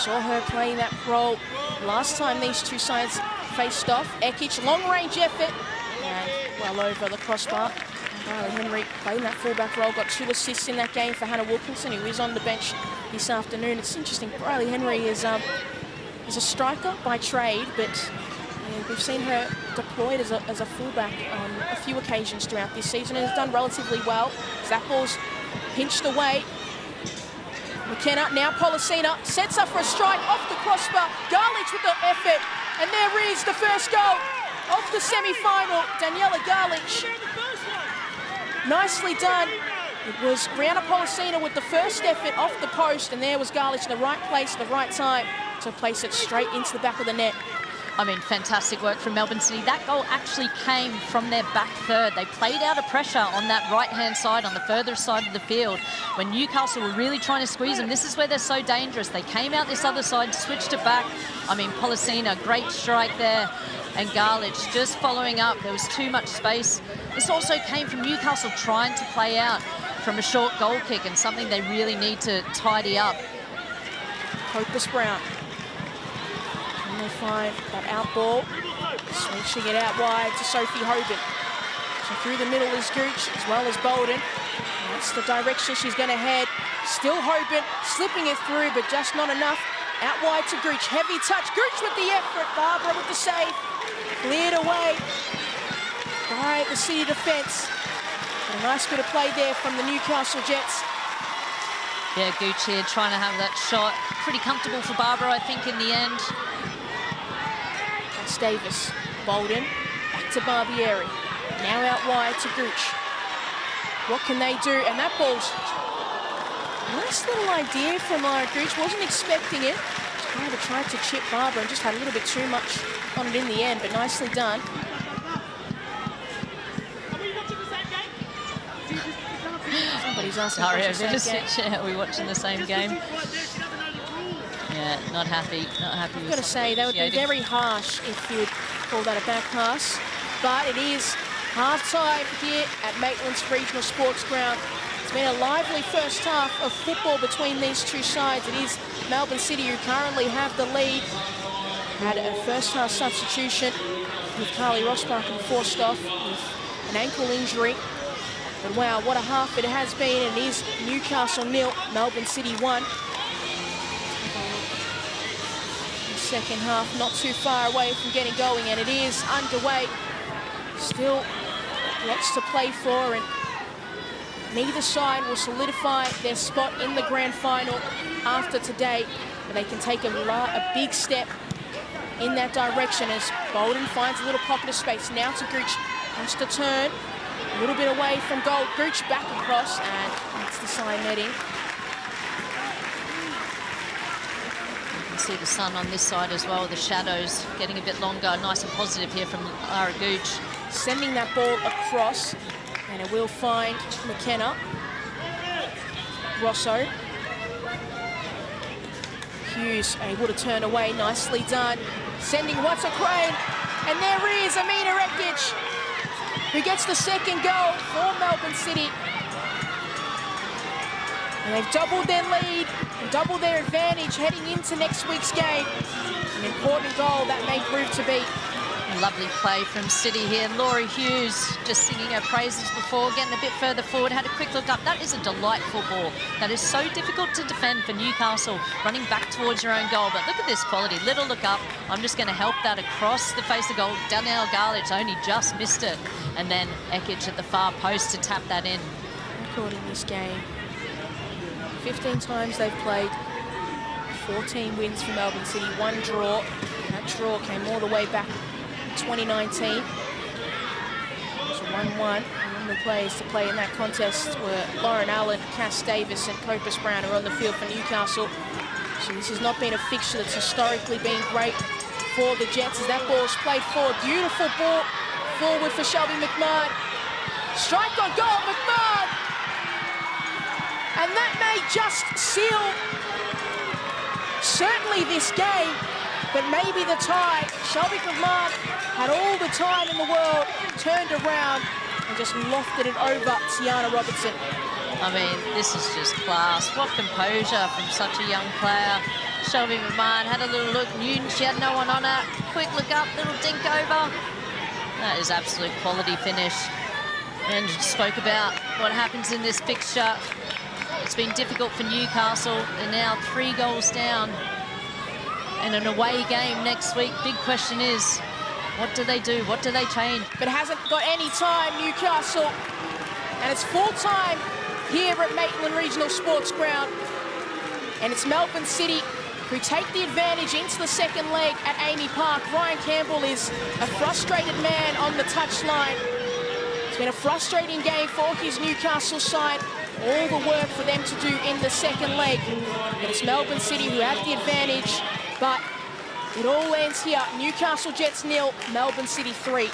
saw her playing that role last time these two sides faced off. Ekic, long-range effort, and well over the crossbar. Riley Henry playing that fullback role, got 2 assists in that game for Hannah Wilkinson, who is on the bench this afternoon. It's interesting, Riley Henry is a striker by trade, but we've seen her deployed as a fullback on a few occasions throughout this season and has done relatively well. That ball's pinched away. McKenna, now Policina, sets up for a strike off the crossbar. Garlich with the effort, and there is the first goal of the semi-final. Daniela Garlich. Nicely done. It was Rihanna Policina with the first effort off the post, and there was Garlich in the right place at the right time to place it straight into the back of the net. I mean, fantastic work from Melbourne City. That goal actually came from their back third. They played out of pressure on that right-hand side, on the further side of the field. When Newcastle were really trying to squeeze them, this is where they're so dangerous. They came out this other side, switched it back. I mean, Policina, great strike there. And Garlich just following up. There was too much space. This also came from Newcastle trying to play out from a short goal kick, and something they really need to tidy up. Hopeless Brown. And they find that out ball, switching it out wide to Sophie Hoban. So through the middle is Gooch as well as Bolden. That's the direction she's going to head. Still Hoban, slipping it through, but just not enough. Out wide to Gooch, heavy touch. Gooch with the effort, Barbara with the save. Cleared away by the City defence. A nice bit of play there from the Newcastle Jets. Yeah, Gooch here trying to have that shot. Pretty comfortable for Barbara, I think, in the end. That's Davis. Bolden, back to Barbieri. Now out wide to Gooch. What can they do? And that ball's... Nice little idea from Gooch. Wasn't expecting it. Tried to chip Barbara and just had a little bit too much on it in the end, but nicely done. Somebody's asking are we watching the same game? Yeah, not happy. I've got to say, they would be very harsh if you would call that a back pass. But it is half-time here at Maitland's Regional Sports Ground. It's been a lively first half of football between these two sides. It is Melbourne City who currently have the lead. Had a first-half substitution with Carly Rosbach and forced off with an ankle injury. But wow, what a half it has been. It is Newcastle 0, Melbourne City 1. The second half not too far away from getting going, and it is underway. Still lots to play for, and neither side will solidify their spot in the grand final after today, but they can take a big step in that direction as Bolden finds a little pocket of space. Now to Gooch, has to turn a little bit away from goal. Gooch back across, and that's the side netting. You can see the sun on this side as well, the shadows getting a bit longer. Nice and positive here from Lara Gooch. Sending that ball across, and it will find McKenna. Rosso. Hughes able to turn away, nicely done. Sending Watson Crane, and there is Amina Rekic, who gets the second goal for Melbourne City. And they've doubled their lead and doubled their advantage heading into next week's game. An important goal that may prove to be. Lovely play from City here. Laurie Hughes just singing her praises before, getting a bit further forward, had a quick look up. That is a delightful ball. That is so difficult to defend for Newcastle, running back towards your own goal. But look at this quality. Little look up. I'm just going to help that across the face of goal. Danielle Garlich only just missed it. And then Ekic at the far post to tap that in. Record in this game. 15 times they've played. 14 wins for Melbourne City, 1 draw. And that draw came all the way back 2019. It was a 1-1. And the players to play in that contest were Lauren Allen, Cass Davis and Copus Brown are on the field for Newcastle. So this has not been a fixture that's historically been great for the Jets as that ball's played forward. Beautiful ball forward for Shelby McMahon. Strike on goal, McMahon! And that may just seal certainly this game, but maybe the tie. Shelby McMahon had all the time in the world, turned around and just lofted it over Tiana Robertson. I mean, this is just class. What composure from such a young player. Shelby McMahon had a little look, knew she had no one on her. Quick look up, little dink over. That is absolute quality finish. And spoke about what happens in this fixture. It's been difficult for Newcastle. They're now 3 goals down. And an away game next week. Big question is, what do they do? What do they change? But hasn't got any time, Newcastle. And it's full time here at Maitland Regional Sports Ground. And it's Melbourne City who take the advantage into the second leg at Amy Park. Ryan Campbell is a frustrated man on the touchline. It's been a frustrating game for his Newcastle side. All the work for them to do in the second leg. But it's Melbourne City who have the advantage. But it all ends here. Newcastle Jets 0, Melbourne City 3.